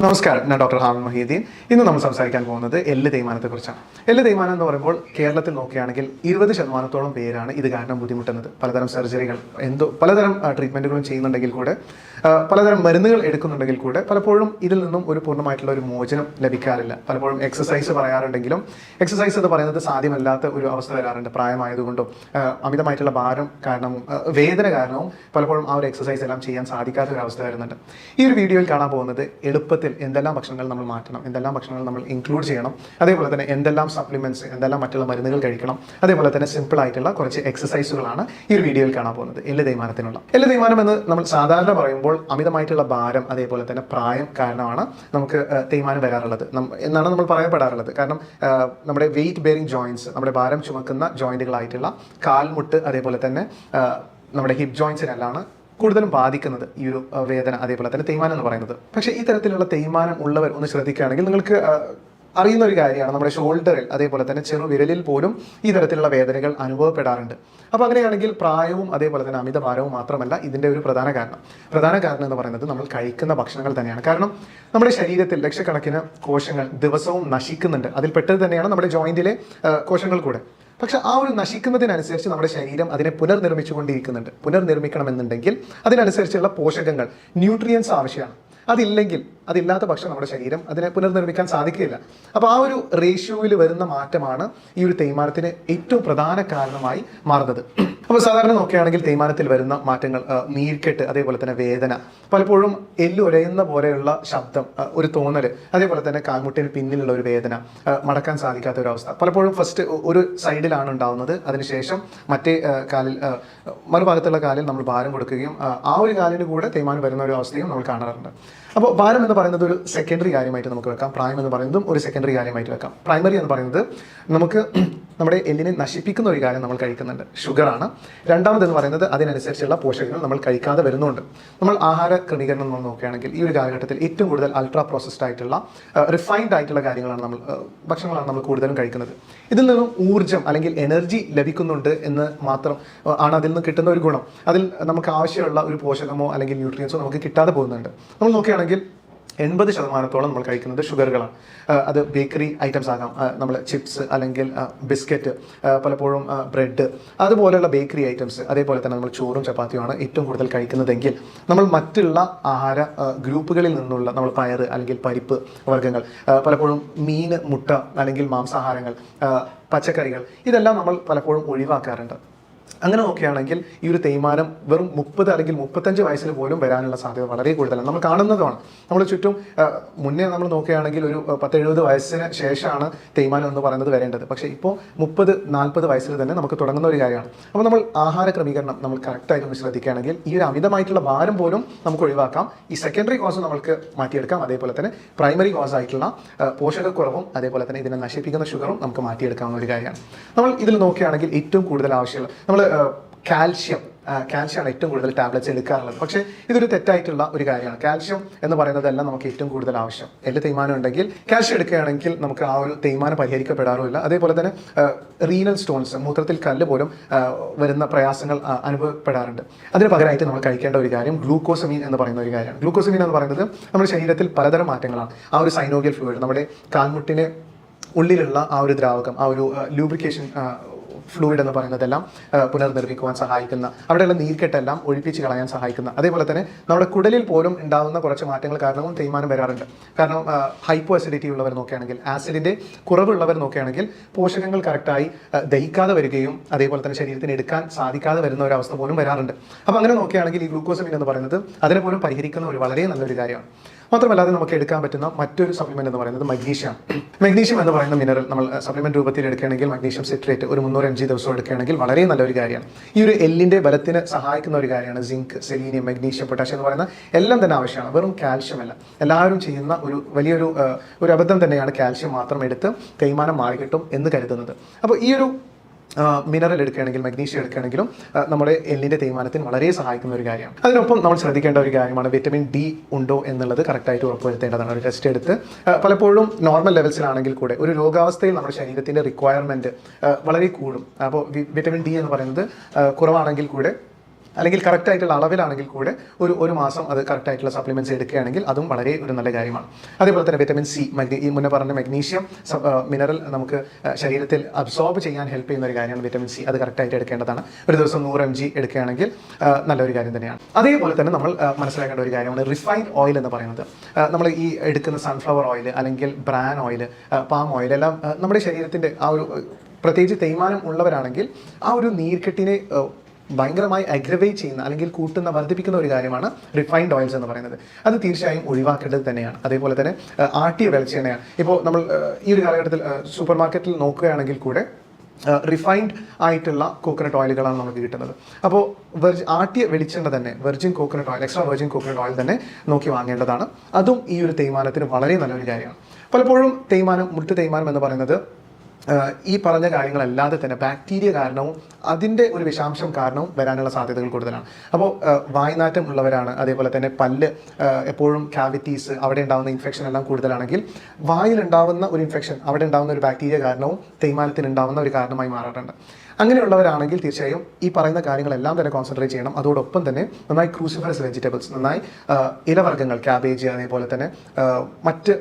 നമസ്കാരം, ഞാൻ ഡോക്ടർ ഹാമിദ് മൊഹീദ്ദീൻ. ഇന്ന് നമ്മൾ സംസാരിക്കാൻ പോകുന്നത് എല്ല് തേയ്മാനത്തെക്കുറിച്ചാണ്. എല്ല് തേയ്മാനം എന്ന് പറയുമ്പോൾ കേരളത്തിൽ നോക്കുകയാണെങ്കിൽ 20% പേരാണ് ഇത് കാരണം ബുദ്ധിമുട്ടുന്നത്. പലതരം സർജറികൾ പലതരം ട്രീറ്റ്മെൻറ്റുകളും ചെയ്യുന്നുണ്ടെങ്കിൽ കൂടെ, പലതരം മരുന്നുകൾ എടുക്കുന്നുണ്ടെങ്കിൽ കൂടെ പലപ്പോഴും ഇതിൽ നിന്നും ഒരു പൂർണ്ണമായിട്ടുള്ള ഒരു മോചനം ലഭിക്കാറില്ല. പലപ്പോഴും എക്സസൈസ് പറയാറുണ്ടെങ്കിലും എക്സസൈസ് എന്ന് പറയുന്നത് സാധ്യമല്ലാത്ത ഒരു അവസ്ഥ വരാറുണ്ട്. പ്രായമായതുകൊണ്ടും അമിതമായിട്ടുള്ള ഭാരം കാരണവും വേദന കാരണവും പലപ്പോഴും ആ ഒരു എക്സസൈസ് എല്ലാം ചെയ്യാൻ സാധിക്കാത്ത ഒരു അവസ്ഥ വരുന്നുണ്ട്. ഈ ഒരു വീഡിയോയിൽ കാണാൻ പോകുന്നത് എളുപ്പത്തിൽ എന്തെല്ലാം ഭക്ഷണങ്ങൾ നമ്മൾ മാറ്റണം, എന്തെല്ലാം ഭക്ഷണങ്ങൾ നമ്മൾ ഇൻക്ലൂഡ് ചെയ്യണം, അതേപോലെ തന്നെ എന്തെല്ലാം സപ്ലിമെന്റ്സ്, എന്തെല്ലാം മറ്റുള്ള മരുന്നുകൾ കഴിക്കണം, അതേപോലെ തന്നെ സിമ്പിൾ ആയിട്ടുള്ള കുറച്ച് എക്സസൈസുകളാണ് ഈ ഒരു വീഡിയോയിൽ കാണാൻ പോകുന്നത്. എല്ല് തേയ്മാനത്തിനുള്ള എല്ല് തേയ്മാനം എന്ന് നമ്മൾ സാധാരണ പറയുമ്പോൾ അമിതമായിട്ടുള്ള ഭാരം അതേപോലെ തന്നെ പ്രായം കാരണമാണ് നമുക്ക് തേയ്മാനം വരാറുള്ളത് എന്നാണ് നമ്മൾ പറയപ്പെടാറുള്ളത്. കാരണം നമ്മുടെ വെയിറ്റ് ബെയറിംഗ് ജോയിന്റ്സ്, നമ്മുടെ ഭാരം ചുമക്കുന്ന ജോയിന്റുകളായിട്ടുള്ള കാൽമുട്ട് അതേപോലെ തന്നെ നമ്മുടെ ഹിപ്പ് ജോയിന്റ്സിനെല്ലാം കൂടുതലും ബാധിക്കുന്നത് ഈ ഒരു വേദന അതേപോലെ തന്നെ തേയ്മാനം എന്ന് പറയുന്നത്. പക്ഷേ ഈ തരത്തിലുള്ള തേയ്മാനം ഉള്ളവർ ഒന്ന് ശ്രദ്ധിക്കുകയാണെങ്കിൽ നിങ്ങൾക്ക് അറിയുന്ന ഒരു കാര്യമാണ്, നമ്മുടെ ഷോൾഡറിൽ അതേപോലെ തന്നെ ചെറുവിരലിൽ പോലും ഈ തരത്തിലുള്ള വേദനകൾ അനുഭവപ്പെടാറുണ്ട്. അപ്പോൾ അങ്ങനെയാണെങ്കിൽ പ്രായവും അതേപോലെ തന്നെ അമിതഭാരവും മാത്രമല്ല ഇതിൻ്റെ ഒരു പ്രധാന കാരണം എന്ന് പറയുന്നത് നമ്മൾ കഴിക്കുന്ന ഭക്ഷണങ്ങൾ തന്നെയാണ്. കാരണം നമ്മുടെ ശരീരത്തിൽ ലക്ഷക്കണക്കിന് കോശങ്ങൾ ദിവസവും നശിക്കുന്നുണ്ട്. അതിൽ പെട്ടത് തന്നെയാണ് നമ്മുടെ ജോയിന്റിലെ കോശങ്ങൾ കൂടെ. പക്ഷെ ആ ഒരു നശിക്കുന്നതിനനുസരിച്ച് നമ്മുടെ ശരീരം അതിനെ പുനർനിർമ്മിച്ചുകൊണ്ടിരിക്കുന്നുണ്ട്. പുനർനിർമ്മിക്കണമെന്നുണ്ടെങ്കിൽ അതിനനുസരിച്ചുള്ള പോഷകങ്ങൾ, ന്യൂട്രിയൻസ് ആവശ്യമാണ്. അതില്ലാത്ത പക്ഷം നമ്മുടെ ശരീരം അതിനെ പുനർനിർമ്മിക്കാൻ സാധിക്കില്ല. അപ്പോൾ ആ ഒരു റേഷ്യോയിൽ വരുന്ന മാറ്റമാണ് ഈ ഒരു തേയ്മാനത്തിന് ഏറ്റവും പ്രധാന കാരണമായി മാറുന്നത്. അപ്പോൾ സാധാരണ നോക്കുകയാണെങ്കിൽ തേയ്മാനത്തിൽ വരുന്ന മാറ്റങ്ങൾ നീർക്കെട്ട്, അതേപോലെ തന്നെ വേദന, പലപ്പോഴും എല്ല് ഉരയുന്ന പോലെയുള്ള ശബ്ദം, ഒരു തോന്നൽ, അതേപോലെ തന്നെ കാൽമുട്ടിന് പിന്നിലുള്ള ഒരു വേദന, മടക്കാൻ സാധിക്കാത്ത ഒരു അവസ്ഥ. പലപ്പോഴും ഫസ്റ്റ് ഒരു സൈഡിലാണ് ഉണ്ടാവുന്നത്, അതിനുശേഷം മറ്റേ കാലിൽ, മറുഭാഗത്തുള്ള കാലിൽ നമ്മൾ ഭാരം കൊടുക്കുകയും ആ ഒരു കാലിന് കൂടെ തേയ്മാനം വരുന്ന ഒരു അവസ്ഥയും നമ്മൾ കാണാറുണ്ട്. അപ്പോൾ ഭാരം എന്ന് പറയുന്നത് ഒരു സെക്കൻഡറി കാര്യമായിട്ട് നമുക്ക് വെക്കാം. പ്രായം എന്ന് പറയുന്നതും ഒരു സെക്കൻഡറി കാര്യമായിട്ട് വെക്കാം. പ്രൈമറി എന്ന് പറയുന്നത് നമുക്ക് നമ്മുടെ എല്ലിനെ നശിപ്പിക്കുന്ന ഒരു കാര്യം നമ്മൾ കഴിക്കുന്നുണ്ട്, ഷുഗറാണ്. രണ്ടാമതെന്ന് പറയുന്നത് അതിനനുസരിച്ചുള്ള പോഷകങ്ങൾ നമ്മൾ കഴിക്കാതെ വരുന്നുണ്ട്. നമ്മൾ ആഹാര ക്രമീകരണം നമ്മൾ നോക്കുകയാണെങ്കിൽ ഈ ഒരു കാലഘട്ടത്തിൽ ഏറ്റവും കൂടുതൽ അൾട്രാ പ്രോസസ്ഡ് ആയിട്ടുള്ള റിഫൈൻഡ് ആയിട്ടുള്ള ഭക്ഷണങ്ങളാണ് നമ്മൾ കൂടുതലും കഴിക്കുന്നത്. ഇതിൽ നിന്നും ഊർജ്ജം അല്ലെങ്കിൽ എനർജി ലഭിക്കുന്നുണ്ട് എന്ന് മാത്രം ആണ് അതിൽ നിന്ന് കിട്ടുന്ന ഒരു ഗുണം. അതിൽ നമുക്ക് ആവശ്യമുള്ള ഒരു പോഷകമോ അല്ലെങ്കിൽ ന്യൂട്രിയൻസോ നമുക്ക് കിട്ടാതെ പോകുന്നുണ്ട്. നമ്മൾ നോക്കുകയാണെങ്കിൽ 80% നമ്മൾ കഴിക്കുന്നത് ഷുഗറുകളാണ്. അത് ബേക്കറി ഐറ്റംസ് ആകാം, നമ്മൾ ചിപ്സ് അല്ലെങ്കിൽ ബിസ്ക്കറ്റ്, പലപ്പോഴും ബ്രെഡ്, അതുപോലെയുള്ള ബേക്കറി ഐറ്റംസ്, അതേപോലെ തന്നെ നമ്മൾ ചോറും ചപ്പാത്തിയുമാണ് ഏറ്റവും കൂടുതൽ കഴിക്കുന്നതെങ്കിൽ നമ്മൾ മറ്റുള്ള ആഹാര ഗ്രൂപ്പുകളിൽ നിന്നുള്ള നമ്മൾ പയറ് അല്ലെങ്കിൽ പരിപ്പ് വർഗ്ഗങ്ങൾ, പലപ്പോഴും മീൻ, മുട്ട അല്ലെങ്കിൽ മാംസാഹാരങ്ങൾ, പച്ചക്കറികൾ, ഇതെല്ലാം നമ്മൾ പലപ്പോഴും ഒഴിവാക്കാറുണ്ട്. അങ്ങനെ നോക്കുകയാണെങ്കിൽ ഈ ഒരു തേയ്മാനം വെറും 30 അല്ലെങ്കിൽ 35 വയസ്സിൽ പോലും വരാനുള്ള സാധ്യത വളരെ കൂടുതലാണ്. നമ്മൾ കാണുന്നതുമാണ്. നമ്മൾ ചുറ്റും മുന്നേ നമ്മൾ നോക്കുകയാണെങ്കിൽ ഒരു 10-70 വയസ്സിന് ശേഷമാണ് തേയ്മാനം എന്ന് പറയുന്നത് വരേണ്ടത്. പക്ഷേ ഇപ്പോൾ 30-40 വയസ്സിൽ തന്നെ നമുക്ക് തുടങ്ങുന്ന ഒരു കാര്യമാണ്. അപ്പോൾ നമ്മൾ ആഹാര ക്രമീകരണം നമ്മൾ കറക്റ്റായിട്ട് ഒന്ന് ശ്രദ്ധിക്കുകയാണെങ്കിൽ ഈ ഒരു അമിതമായിട്ടുള്ള ഭാരം പോലും നമുക്ക് ഒഴിവാക്കാം. ഈ സെക്കൻഡറി കോസ് നമ്മൾക്ക് മാറ്റിയെടുക്കാം. അതേപോലെ തന്നെ പ്രൈമറി കോസ് ആയിട്ടുള്ള പോഷകക്കുറവും അതേപോലെ തന്നെ ഇതിനെ നശിപ്പിക്കുന്ന ഷുഗറും നമുക്ക് മാറ്റിയെടുക്കാവുന്ന ഒരു കാര്യമാണ്. നമ്മൾ ഇതിൽ നോക്കുകയാണെങ്കിൽ ഏറ്റവും കൂടുതൽ ആവശ്യമുള്ള നമ്മൾ കാൽഷ്യമാണ് ഏറ്റവും കൂടുതൽ ടാബ്ലറ്റ്സ് എടുക്കാറുള്ളത്. പക്ഷേ ഇതൊരു തെറ്റായിട്ടുള്ള ഒരു കാര്യമാണ്. കാൽഷ്യം എന്ന് പറയുന്നതെല്ലാം നമുക്ക് ഏറ്റവും കൂടുതൽ ആവശ്യം. എല്ല് തേയ്മാനം ഉണ്ടെങ്കിൽ കാൽഷ്യം എടുക്കുകയാണെങ്കിൽ നമുക്ക് ആ ഒരു തേയ്മാനം പരിഹരിക്കപ്പെടാറുമില്ല. അതേപോലെ തന്നെ റീനൽ സ്റ്റോൺസ്, മൂത്രത്തിൽ കല്ല് പോലും വരുന്ന പ്രയാസങ്ങൾ അനുഭവപ്പെടാറുണ്ട്. അതിന് പകരമായിട്ട് നമ്മൾ കഴിക്കേണ്ട ഒരു കാര്യം ഗ്ലൂക്കോസമീൻ എന്ന് പറയുന്ന ഒരു കാര്യമാണ്. ഗ്ലൂക്കോസമീൻ എന്ന് പറയുന്നത് നമ്മുടെ ശരീരത്തിൽ പലതരം മാറ്റങ്ങളാണ്. ആ ഒരു സൈനോവിയൽ ഫ്ലൂയിഡ്, നമ്മുടെ കാൽമുട്ടിന് ഉള്ളിലുള്ള ആ ഒരു ദ്രാവകം, ആ ഒരു ലൂബ്രിക്കേഷൻ ഫ്ലൂയിഡ് എന്ന് പറയുന്നതെല്ലാം പുനർനിർമ്മിക്കുവാൻ സഹായിക്കുന്ന, അവിടെയുള്ള നീർക്കെട്ടെല്ലാം ഒഴിപ്പിച്ച് കളയാൻ സഹായിക്കുന്ന, അതേപോലെ തന്നെ നമ്മുടെ കുടലിൽ പോലും ഉണ്ടാകുന്ന കുറച്ച് മാറ്റങ്ങൾ കാരണവും തേയ്മാനം വരാറുണ്ട്. കാരണം ഹൈപ്പോ അസിഡിറ്റി ഉള്ളവർ നോക്കുകയാണെങ്കിൽ, ആസിഡിൻ്റെ കുറവുള്ളവർ നോക്കുകയാണെങ്കിൽ പോഷകങ്ങൾ കറക്റ്റായി ദഹിക്കാതെ വരികയും അതേപോലെ തന്നെ ശരീരത്തിന് എടുക്കാൻ സാധിക്കാതെ വരുന്ന ഒരു അവസ്ഥ പോലും വരാറുണ്ട്. അപ്പോൾ അങ്ങനെ നോക്കുകയാണെങ്കിൽ ഈ ഗ്ലൂക്കോസമീൻ എന്ന് പറയുന്നത് അതിനെ പോലും പരിഹരിക്കുന്ന ഒരു വളരെ നല്ലൊരു കാര്യമാണ്. മാത്രമല്ലാതെ നമുക്ക് എടുക്കാൻ പറ്റുന്ന മറ്റൊരു സപ്ലിമെന്റ് എന്ന് പറയുന്നത് മഗ്നീഷ്യം. മഗ്നീഷ്യം എന്ന് പറയുന്ന മിനറൽ നമ്മൾ സപ്ലിമെന്റ് രൂപത്തിൽ എടുക്കുകയാണെങ്കിൽ മഗ്നീഷ്യം സിട്രേറ്റ് ഒരു 300 mg ദിവസം എടുക്കുകയാണെങ്കിൽ വളരെ നല്ലൊരു കാര്യമാണ്. ഈ ഒരു എല്ലിന്റെ ബലത്തിന് സഹായിക്കുന്ന ഒരു കാര്യമാണ്. സിങ്ക്, സെലീനിയം, മഗ്നീഷ്യം, പൊട്ടാഷ്യം എന്ന് പറയുന്ന എല്ലാം തന്നെ ആവശ്യമാണ്. വെറും കാൽഷ്യം അല്ല. എല്ലാവരും ചെയ്യുന്ന വലിയൊരു അബദ്ധം തന്നെയാണ് കാൽഷ്യം മാത്രം എടുത്ത് തേയ്മാനം മാറിക്കിട്ടും എന്ന് കരുതുന്നത്. അപ്പോൾ ഈ ഒരു മിനറൽ എടുക്കുകയാണെങ്കിൽ, മഗ്നീഷ്യം എടുക്കുകയാണെങ്കിലും നമ്മുടെ എല്ലിൻ്റെ തേയ്മാനത്തിന് വളരെ സഹായിക്കുന്ന ഒരു കാര്യമാണ്. അതിനൊപ്പം നമ്മൾ ശ്രദ്ധിക്കേണ്ട ഒരു കാര്യമാണ് വിറ്റമിൻ ഡി ഉണ്ടോ എന്നുള്ളത് കറക്റ്റായിട്ട് ഉറപ്പുവരുത്തേണ്ടതാണ്. ഒരു ടെസ്റ്റ് എടുത്ത് പലപ്പോഴും നോർമൽ ലെവൽസിലാണെങ്കിൽ കൂടെ ഒരു രോഗാവസ്ഥയിൽ നമ്മുടെ ശരീരത്തിൻ്റെ റിക്വയർമെൻറ്റ് വളരെ കൂടും. അപ്പോൾ വിറ്റമിൻ ഡി എന്ന് പറയുന്നത് കുറവാണെങ്കിൽ കൂടെ അല്ലെങ്കിൽ കറക്റ്റ് ആയിട്ടുള്ള അളവിലാണെങ്കിൽ കൂടെ ഒരു മാസം അത് കറക്റ്റ് ആയിട്ടുള്ള സപ്ലിമെന്റ്സ് എടുക്കുകയാണെങ്കിൽ അതും വളരെ ഒരു നല്ല കാര്യമാണ്. അതേപോലെ തന്നെ വിറ്റമിൻ സി, ഈ മുന്നേ പറഞ്ഞ മഗ്നീഷ്യം മിനറൽ നമുക്ക് ശരീരത്തിൽ അബ്സോർബ് ചെയ്യാൻ ഹെൽപ്പ് ചെയ്യുന്ന ഒരു കാര്യമാണ് വിറ്റമിൻ സി. അത് കറക്റ്റ് ആയിട്ട് എടുക്കേണ്ടതാണ്. ഒരു ദിവസം 100 mg എടുക്കുകയാണെങ്കിൽ നല്ലൊരു കാര്യം തന്നെയാണ്. അതേപോലെ തന്നെ നമ്മൾ മനസ്സിലാക്കേണ്ട ഒരു കാര്യമാണ് റിഫൈൻഡ് ഓയിൽ എന്ന് പറയുന്നത്. നമ്മൾ ഈ എടുക്കുന്ന സൺഫ്ലവർ ഓയിൽ അല്ലെങ്കിൽ ബ്രാൻ ഓയിൽ, പാം ഓയിൽ എല്ലാം നമ്മുടെ ശരീരത്തിന്റെ ആ ഒരു പ്രത്യേകിച്ച് തേയ്മാനം ഉള്ളവരാണെങ്കിൽ ആ ഒരു നീർക്കെട്ടിനെ ഭയങ്കരമായി അഗ്രവേറ്റ് ചെയ്യുന്ന അല്ലെങ്കിൽ വർദ്ധിപ്പിക്കുന്ന ഒരു കാര്യമാണ് റിഫൈൻഡ് ഓയിൽസ് എന്ന് പറയുന്നത്. അത് തീർച്ചയായും ഒഴിവാക്കേണ്ടത് തന്നെയാണ്. അതേപോലെ തന്നെ ആട്ടിയ വെളിച്ചെണ്ണയാണ്. ഇപ്പോൾ നമ്മൾ ഈ ഒരു കാലഘട്ടത്തിൽ സൂപ്പർ മാർക്കറ്റിൽ നോക്കുകയാണെങ്കിൽ കൂടെ റിഫൈൻഡ് ആയിട്ടുള്ള കോക്കനട്ട് ഓയിലുകളാണ് നമുക്ക് കിട്ടുന്നത്. അപ്പോൾ ആട്ടിയ വെളിച്ചെണ്ണ തന്നെ, virgin coconut oil, extra virgin coconut oil തന്നെ നോക്കി വാങ്ങേണ്ടതാണ്. അതും ഈ ഒരു തേയ്മാനത്തിന് വളരെ നല്ലൊരു കാര്യമാണ്. പലപ്പോഴും മുട്ട് തേയ്മാനം എന്ന് പറയുന്നത് ഈ പറഞ്ഞ കാര്യങ്ങളല്ലാതെ തന്നെ ബാക്ടീരിയ കാരണവും അതിൻ്റെ ഒരു വിഷാംശം കാരണവും വരാനുള്ള സാധ്യതകൾ കൂടുതലാണ്. അപ്പോൾ വായ്നാറ്റം ഉള്ളവരാണ്, അതേപോലെ തന്നെ പല്ല് എപ്പോഴും ക്യാവിറ്റീസ്, അവിടെ ഉണ്ടാകുന്ന ഇൻഫെക്ഷൻ എല്ലാം കൂടുതലാണെങ്കിൽ വായിലുണ്ടാവുന്ന ഒരു ഇൻഫെക്ഷൻ, അവിടെ ഉണ്ടാകുന്ന ഒരു ബാക്ടീരിയ കാരണവും തേയ്മാനത്തിന് ഉണ്ടാകുന്ന ഒരു കാരണമായി മാറാറുണ്ട്. അങ്ങനെയുള്ളവരാണെങ്കിൽ തീർച്ചയായും ഈ പറയുന്ന കാര്യങ്ങളെല്ലാം തന്നെ കോൺസെൻട്രേറ്റ് ചെയ്യണം. അതോടൊപ്പം തന്നെ നന്നായി ക്രൂസിഫറസ് വെജിറ്റബിൾസ്, നന്നായി ഇലവർഗ്ഗങ്ങൾ, ക്യാബേജ്, അതേപോലെ തന്നെ മറ്റ്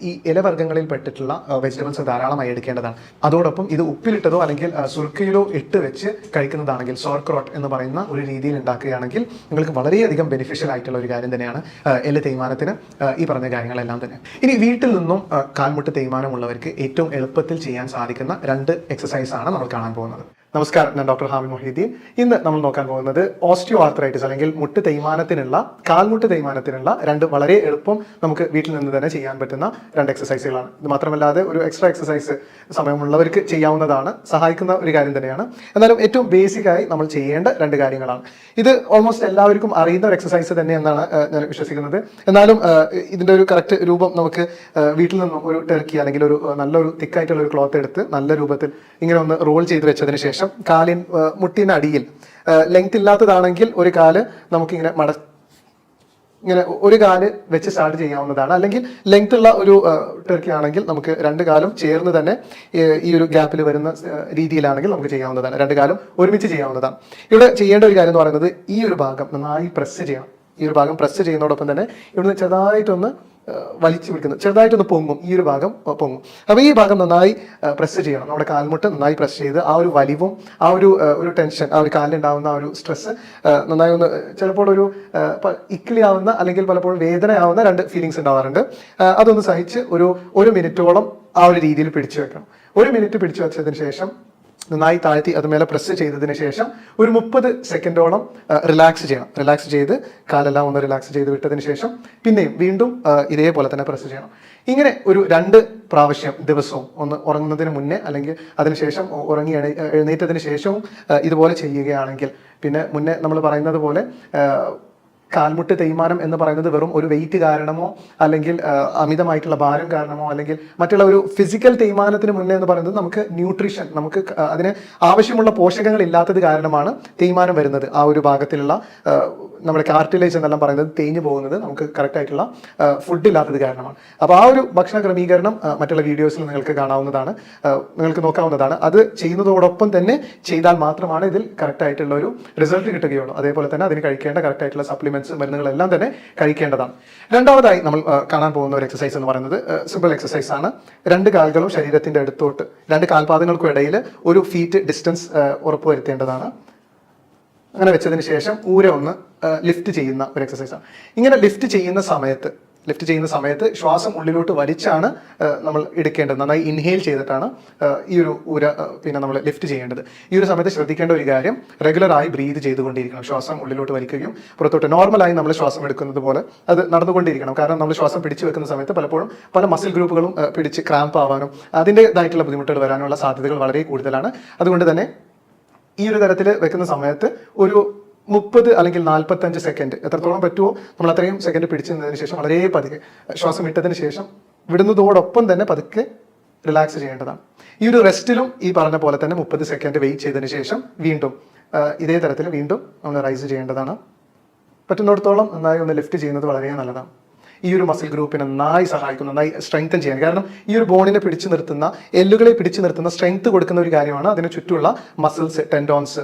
ഈ ഇലവർഗ്ഗങ്ങളിൽ പെട്ടിട്ടുള്ള വെജിറ്റബിൾസ് ധാരാളമായി എടുക്കേണ്ടതാണ്. അതോടൊപ്പം ഇത് ഉപ്പിലിട്ടതോ അല്ലെങ്കിൽ സുർക്കയിലോ ഇട്ട് വെച്ച് കഴിക്കുന്നതാണെങ്കിൽ, സോർക്രോട്ട് എന്ന് പറയുന്ന ഒരു രീതിയിൽ ഉണ്ടാക്കുകയാണെങ്കിൽ നിങ്ങൾക്ക് വളരെയധികം ബെനിഫിഷ്യൽ ആയിട്ടുള്ള ഒരു കാര്യം തന്നെയാണ് എല്ല് തേയ്മാനത്തിന് ഈ പറഞ്ഞ കാര്യങ്ങളെല്ലാം തന്നെ. ഇനി വീട്ടിൽ നിന്നും കാൽമുട്ട് തേയ്മാനമുള്ളവർക്ക് ഏറ്റവും എളുപ്പത്തിൽ ചെയ്യാൻ സാധിക്കുന്ന 2 എക്സസൈസാണ് നമ്മൾ കാണാൻ പോകുന്നത്. നമസ്കാരം, ഞാൻ ഡോക്ടർ ഹാമിദ് മൊഹീദ്ദീൻ. ഇന്ന് നമ്മൾ നോക്കാൻ പോകുന്നത് ഓസ്റ്റിയോ ആർത്രൈറ്റിസ് അല്ലെങ്കിൽ കാൽമുട്ട് തേയ്മാനത്തിനുള്ള 2 വളരെ എളുപ്പം നമുക്ക് വീട്ടിൽ നിന്ന് തന്നെ ചെയ്യാൻ പറ്റുന്ന 2 എക്സസൈസുകളാണ്. ഇത് മാത്രമല്ലാതെ ഒരു എക്സ്ട്രാ എക്സസൈസ് സമയമുള്ളവർക്ക് ചെയ്യാവുന്നതാണ്, സഹായിക്കുന്ന ഒരു കാര്യം തന്നെയാണ്. എന്നാലും ഏറ്റവും ബേസിക്കായി നമ്മൾ ചെയ്യേണ്ട 2 കാര്യങ്ങളാണ്. ഇത് ഓൾമോസ്റ്റ് എല്ലാവർക്കും അറിയുന്ന ഒരു എക്സസൈസ് തന്നെ എന്നാണ് ഞാൻ വിശ്വസിക്കുന്നത്. എന്നാലും ഇതിൻ്റെ ഒരു കറക്റ്റ് രൂപം നമുക്ക് വീട്ടിൽ നിന്നും ഒരു ടർക്കി അല്ലെങ്കിൽ ഒരു നല്ലൊരു തിക്കായിട്ടുള്ള ഒരു ക്ലോത്ത് എടുത്ത് നല്ല രൂപത്തിൽ ഇങ്ങനെ ഒന്ന് റോൾ ചെയ്ത് വെച്ചതിന് ശേഷം മുട്ടിന് അടിയിൽ ലെങ്ത് ഇല്ലാത്തതാണെങ്കിൽ ഒരു കാല് നമുക്കിങ്ങനെ ഇങ്ങനെ ഒരു കാല് വെച്ച് സ്റ്റാർട്ട് ചെയ്യാവുന്നതാണ്. അല്ലെങ്കിൽ ലെങ്ത് ഉള്ള ഒരു ടർക്കി ആണെങ്കിൽ നമുക്ക് 2 കാലും ചേർന്ന് തന്നെ ഈ ഒരു ഗ്യാപ്പിൽ വരുന്ന രീതിയിലാണെങ്കിൽ നമുക്ക് ചെയ്യാവുന്നതാണ്. 2 കാലും ഒരുമിച്ച് ചെയ്യാവുന്നതാണ്. ഇവിടെ ചെയ്യേണ്ട ഒരു കാര്യം എന്ന് പറയുന്നത് ഈ ഒരു ഭാഗം നന്നായി പ്രസ് ചെയ്യണം. ഈ ഒരു ഭാഗം പ്രസ് ചെയ്യുന്നതോടൊപ്പം തന്നെ ഇവിടുന്ന് ചെറുതായിട്ടൊന്ന് വലിച്ചു പിടിക്കുന്നത്, ചെറുതായിട്ടൊന്ന് പൊങ്ങും, ഈ ഒരു ഭാഗം പൊങ്ങും. അപ്പോൾ ഈ ഭാഗം നന്നായി പ്രസ് ചെയ്യണം. നമ്മുടെ കാൽമുട്ട് നന്നായി പ്രസ് ചെയ്ത് ആ ഒരു വലിവും ആ ഒരു ടെൻഷൻ, ആ ഒരു കാലിലുണ്ടാവുന്ന ആ ഒരു സ്ട്രെസ് നന്നായി ഒന്ന്, ചിലപ്പോൾ ഒരു ഇക്കിളിയാവുന്ന അല്ലെങ്കിൽ പലപ്പോഴും വേദനയാവുന്ന 2 ഫീലിങ്സ് ഉണ്ടാവാറുണ്ട്. അതൊന്ന് സഹിച്ച് ഒരു മിനിറ്റോളം ആ ഒരു രീതിയിൽ പിടിച്ചു വെക്കണം. 1 മിനിറ്റ് പിടിച്ചു വെച്ചതിന് ശേഷം നന്നായി താഴ്ത്തി അതുമേലെ പ്രസ് ചെയ്തതിന് ശേഷം ഒരു 30 സെക്കൻഡോളം റിലാക്സ് ചെയ്യണം. റിലാക്സ് ചെയ്ത് കാലെല്ലാം ഒന്ന് റിലാക്സ് ചെയ്ത് വിട്ടതിന് ശേഷം പിന്നെയും വീണ്ടും ഇതേപോലെ തന്നെ പ്രസ് ചെയ്യണം. ഇങ്ങനെ ഒരു 2 പ്രാവശ്യം ദിവസവും, ഒന്ന് ഉറങ്ങുന്നതിന് മുന്നേ അല്ലെങ്കിൽ അതിനുശേഷം എഴുന്നേറ്റതിന് ശേഷവും ഇതുപോലെ ചെയ്യുകയാണെങ്കിൽ, പിന്നെ മുന്നേ നമ്മൾ പറയുന്നത് പോലെ കാൽമുട്ട് തേയ്മാനം എന്ന് പറയുന്നത് വെറും ഒരു വെയിറ്റ് കാരണമോ അല്ലെങ്കിൽ അമിതമായിട്ടുള്ള ഭാരം കാരണമോ അല്ലെങ്കിൽ മറ്റുള്ള ഒരു ഫിസിക്കൽ തേയ്മാനത്തിന് മുന്നേ എന്ന് പറയുന്നത് നമുക്ക് ന്യൂട്രീഷൻ, നമുക്ക് അതിന് ആവശ്യമുള്ള പോഷകങ്ങൾ ഇല്ലാത്തത് കാരണമാണ് തേയ്മാനം വരുന്നത്. ആ ഒരു ഭാഗത്തിലുള്ള നമ്മുടെ കാർട്ടിലേജ് എന്നെല്ലാം പറയുന്നത് തേഞ്ഞു പോകുന്നത് നമുക്ക് കറക്റ്റ് ആയിട്ടുള്ള ഫുഡ് ഇല്ലാത്തത് കാരണമാണ്. അപ്പോൾ ആ ഒരു ഭക്ഷണ ക്രമീകരണം മറ്റുള്ള വീഡിയോസിൽ നിങ്ങൾക്ക് കാണാവുന്നതാണ്, നിങ്ങൾക്ക് നോക്കാവുന്നതാണ്. അത് ചെയ്യുന്നതോടൊപ്പം തന്നെ ചെയ്താൽ മാത്രമാണ് ഇതിൽ കറക്റ്റ് ആയിട്ടുള്ള ഒരു റിസൾട്ട് കിട്ടുകയുള്ളൂ. അതേപോലെ തന്നെ അതിന് കഴിക്കേണ്ട കറക്റ്റ് ആയിട്ടുള്ള സപ്ലിമെന്റ്സ്, മരുന്നുകളെല്ലാം തന്നെ കഴിക്കേണ്ടതാണ്. രണ്ടാമതായി നമ്മൾ കാണാൻ പോകുന്ന ഒരു എക്സസൈസ് എന്ന് പറയുന്നത് സിമ്പിൾ എക്സസൈസ് ആണ്. 2 കാലുകളും ശരീരത്തിന്റെ അടുത്തോട്ട്, 2 കാൽപാദങ്ങൾക്കും ഇടയിൽ ഒരു ഫീറ്റ് ഡിസ്റ്റൻസ് ഉറപ്പുവരുത്തേണ്ടതാണ്. അങ്ങനെ വെച്ചതിന് ശേഷം ഒന്ന് ലിഫ്റ്റ് ചെയ്യുന്ന ഒരു എക്സസൈസാണ്. ഇങ്ങനെ ലിഫ്റ്റ് ചെയ്യുന്ന സമയത്ത് ശ്വാസം ഉള്ളിലോട്ട് വലിച്ചാണ് നമ്മൾ എടുക്കേണ്ടത്. നന്നായി ഇൻഹെയിൽ ചെയ്തിട്ടാണ് ഈ ഒരു പിന്നെ നമ്മൾ ലിഫ്റ്റ് ചെയ്യേണ്ടത്. ഈ ഒരു സമയത്ത് ശ്രദ്ധിക്കേണ്ട ഒരു കാര്യം, റെഗുലറായി ബ്രീത്ത് ചെയ്തുകൊണ്ടിരിക്കണം. ശ്വാസം ഉള്ളിലോട്ട് വലിക്കുകയും പുറത്തോട്ട് നോർമലായി നമ്മൾ ശ്വാസം എടുക്കുന്നത് പോലെ അത് നടന്നുകൊണ്ടിരിക്കണം. കാരണം നമ്മൾ ശ്വാസം പിടിച്ചു വെക്കുന്ന സമയത്ത് പലപ്പോഴും പല മസിൽ ഗ്രൂപ്പുകളും പിടിച്ച് ക്രാമ്പ് ആവാനും അതിൻ്റെതായിട്ടുള്ള ബുദ്ധിമുട്ടുകൾ വരാനുള്ള സാധ്യതകൾ വളരെ കൂടുതലാണ്. അതുകൊണ്ട് തന്നെ ഈ ഒരു തരത്തിൽ വെക്കുന്ന സമയത്ത് ഒരു 30 അല്ലെങ്കിൽ 45 സെക്കൻഡ് എത്രത്തോളം പറ്റുമോ നമ്മൾ അത്രയും സെക്കൻഡ് പിടിച്ചു നിന്നതിന് ശേഷം വളരെ പതുക്കെ ശ്വാസം വിട്ടതിന് ശേഷം വിടുന്നതോടൊപ്പം തന്നെ പതുക്കെ റിലാക്സ് ചെയ്യേണ്ടതാണ്. ഈ ഒരു റെസ്റ്റിലും ഈ പറഞ്ഞ പോലെ തന്നെ 30 സെക്കൻഡ് വെയിറ്റ് ചെയ്തതിന് ശേഷം വീണ്ടും ഇതേ തരത്തിൽ വീണ്ടും നമ്മൾ റൈസ് ചെയ്യേണ്ടതാണ്. പറ്റുന്നിടത്തോളം നന്നായി ഒന്ന് ലിഫ്റ്റ് ചെയ്യുന്നത് വളരെ നല്ലതാണ്. ഈ ഒരു മസിൽ ഗ്രൂപ്പിനെ നന്നായി സഹായിക്കും, നന്നായി സ്ട്രെങ്തൻ ചെയ്യാൻ. കാരണം ഈ ഒരു ബോണിനെ പിടിച്ചു നിർത്തുന്ന, എല്ലുകളെ പിടിച്ചു നിർത്തുന്ന സ്ട്രെങ്ത് കൊടുക്കുന്ന ഒരു കാര്യമാണ്. അതിന് ചുറ്റുമുള്ള മസിൽസ്, ടെൻഡോൺസ്,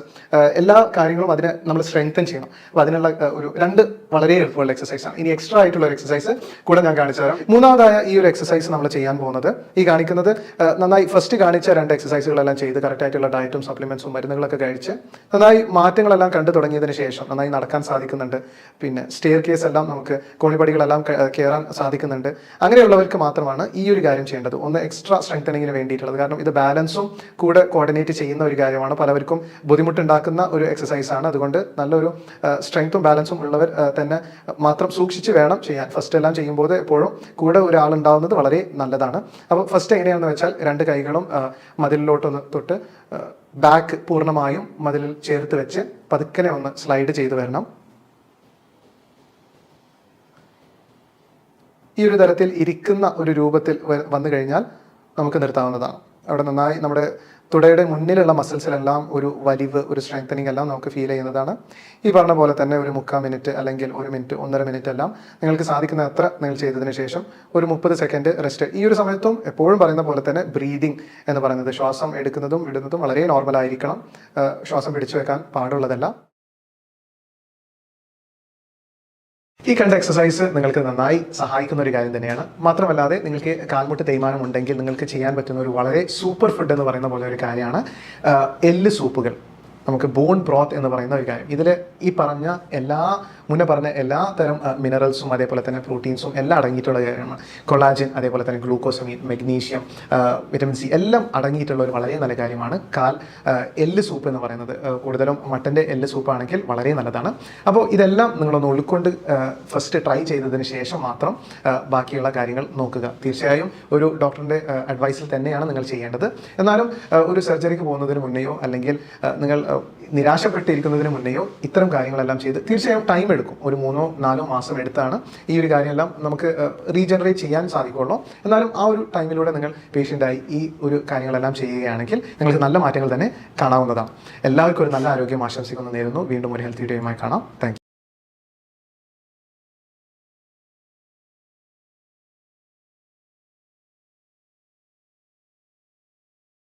എല്ലാ കാര്യങ്ങളും അതിനെ നമ്മൾ സ്ട്രെങ്തൻ ചെയ്യണം. അപ്പോൾ അതിനുള്ള ഒരു 2 വളരെ എളുപ്പമുള്ള എക്സസൈസ് ആണ്. ഇനി എക്സ്ട്രാ ആയിട്ടുള്ള ഒരു എക്സസൈസ് കൂടെ ഞാൻ കാണിച്ചു തരാം. മൂന്നാമതായ ഈ ഒരു എക്സസൈസ് നമ്മൾ ചെയ്യാൻ പോകുന്നത്, ഈ കാണിക്കുന്നത് നന്നായി ഫസ്റ്റ് കാണിച്ച 2 എക്സസൈസുകളെല്ലാം ചെയ്ത് കറക്റ്റ് ആയിട്ടുള്ള ഡയറ്റും സപ്ലിമെന്റ്സും മരുന്നുകളൊക്കെ കഴിച്ച് നന്നായി മാറ്റങ്ങളെല്ലാം കണ്ടു തുടങ്ങിയതിന് ശേഷം നന്നായി നടക്കാൻ സാധിക്കുന്നുണ്ട്, പിന്നെ സ്റ്റെയർ കേസ് എല്ലാം നമുക്ക് കോണിപ്പടികളെല്ലാം കയറാൻ സാധിക്കുന്നുണ്ട്. അങ്ങനെയുള്ളവർക്ക് മാത്രമാണ് ഈ ഒരു കാര്യം ചെയ്യേണ്ടത്, ഒന്ന് എക്സ്ട്രാ സ്ട്രെങ്തനിങ്ങിന് വേണ്ടിയിട്ടുള്ളത്. കാരണം ഇത് ബാലൻസും കൂടെ കോർഡിനേറ്റ് ചെയ്യുന്ന ഒരു കാര്യമാണ്, പലവർക്കും ബുദ്ധിമുട്ടുണ്ടാക്കുന്ന ഒരു എക്സസൈസ് ആണ്. അതുകൊണ്ട് നല്ലൊരു സ്ട്രെങ്ത്തും ബാലൻസും ഉള്ളവർ തന്നെ മാത്രം സൂക്ഷിച്ച് വേണം ചെയ്യാൻ. ഫസ്റ്റ് എല്ലാം ചെയ്യുമ്പോൾ എപ്പോഴും കൂടെ ഒരാളുണ്ടാവുന്നത് വളരെ നല്ലതാണ്. അപ്പോൾ ഫസ്റ്റ് എങ്ങനെയാണെന്ന് വെച്ചാൽ 2 കൈകളും മതിലിലോട്ടൊന്ന് തൊട്ട് ബാക്ക് പൂർണ്ണമായും മതിലിൽ ചേർത്ത് വെച്ച് പതുക്കനെ ഒന്ന് സ്ലൈഡ് ചെയ്ത് വരണം. ഈ ഒരു തരത്തിൽ ഇരിക്കുന്ന ഒരു രൂപത്തിൽ വന്നു കഴിഞ്ഞാൽ നമുക്ക് നിർത്താവുന്നതാണ്. അവിടെ നന്നായി നമ്മുടെ തുടയുടെ മുന്നിലുള്ള മസിൽസിലെല്ലാം ഒരു വലിവ്, ഒരു സ്ട്രെങ്തനിങ് എല്ലാം നമുക്ക് ഫീൽ ചെയ്യുന്നതാണ്. ഈ പറഞ്ഞ പോലെ തന്നെ ഒരു 3/4 മിനിറ്റ് അല്ലെങ്കിൽ 1 മിനിറ്റ്, 1.5 മിനിറ്റ് എല്ലാം നിങ്ങൾക്ക് സാധിക്കുന്ന അത്ര നിങ്ങൾ ചെയ്തതിന് ശേഷം ഒരു 30 സെക്കൻഡ് റെസ്റ്റ്. ഈ ഒരു സമയത്തും എപ്പോഴും പറയുന്ന പോലെ തന്നെ ബ്രീതിങ് എന്ന് പറയുന്നത്, ശ്വാസം എടുക്കുന്നതും വിടുന്നതും വളരെ നോർമൽ ആയിരിക്കണം. ശ്വാസം പിടിച്ചു വെക്കാൻ പാടുള്ളതല്ല. ഈ കണ്ട എക്സസൈസ് നിങ്ങൾക്ക് നന്നായി സഹായിക്കുന്ന ഒരു കാര്യം തന്നെയാണ്. മാത്രമല്ലാതെ നിങ്ങൾക്ക് കാൽമുട്ട് തേയ്മാനം ഉണ്ടെങ്കിൽ നിങ്ങൾക്ക് ചെയ്യാൻ പറ്റുന്ന ഒരു വളരെ സൂപ്പർ ഫുഡ് എന്ന് പറയുന്ന പോലെ ഒരു കാര്യമാണ് എല്ല് സൂപ്പുകൾ. നമുക്ക് ബോൺ ബ്രോത്ത് എന്ന് പറയുന്ന ഒരു കാര്യം. ഇതിൽ ഈ പറഞ്ഞ മുന്നേ പറഞ്ഞ എല്ലാ തരം മിനറൽസും അതേപോലെ തന്നെ പ്രോട്ടീൻസും എല്ലാം അടങ്ങിയിട്ടുള്ള കാര്യമാണ്. കൊളാജൻ, അതേപോലെ തന്നെ ഗ്ലൂക്കോസമീൻ, മെഗ്നീഷ്യം, വിറ്റമിൻ സി എല്ലാം അടങ്ങിയിട്ടുള്ള ഒരു വളരെ നല്ല കാര്യമാണ് എല്ല് സൂപ്പ് എന്ന് പറയുന്നത്. കൂടുതലും മട്ടൻ്റെ എല്ല് സൂപ്പാണെങ്കിൽ വളരെ നല്ലതാണ്. അപ്പോൾ ഇതെല്ലാം നിങ്ങളൊന്ന് ഉൾക്കൊണ്ട് ഫസ്റ്റ് ട്രൈ ചെയ്തതിന് ശേഷം മാത്രം ബാക്കിയുള്ള കാര്യങ്ങൾ നോക്കുക. തീർച്ചയായും ഒരു ഡോക്ടറിൻ്റെ അഡ്വൈസിൽ തന്നെയാണ് നിങ്ങൾ ചെയ്യേണ്ടത്. എന്നാലും ഒരു സർജറിക്ക് പോകുന്നതിന് മുന്നെയോ അല്ലെങ്കിൽ നിങ്ങൾ നിരാശപ്പെട്ടിരിക്കുന്നതിന് മുന്നെയോ ഇത്തരം കാര്യങ്ങളെല്ലാം ചെയ്ത് തീർച്ചയായും ടൈം എടുക്കും. ഒരു 3-4 മാസം എടുത്താണ് ഈ ഒരു കാര്യമെല്ലാം നമുക്ക് റീജനറേറ്റ് ചെയ്യാൻ സാധിക്കുള്ളൂ. എന്നാലും ആ ഒരു ടൈമിലൂടെ നിങ്ങൾ പേഷ്യൻ്റായി ഈ ഒരു കാര്യങ്ങളെല്ലാം ചെയ്യുകയാണെങ്കിൽ നിങ്ങൾക്ക് നല്ല മാറ്റങ്ങൾ തന്നെ കാണാവുന്നതാണ്. എല്ലാവർക്കും ഒരു നല്ല ആരോഗ്യം ആശംസിക്കുന്നു നേരുന്നു. വീണ്ടും ഒരു ഹെൽത്ത് വീഡിയോയുമായി കാണാം. Thank you.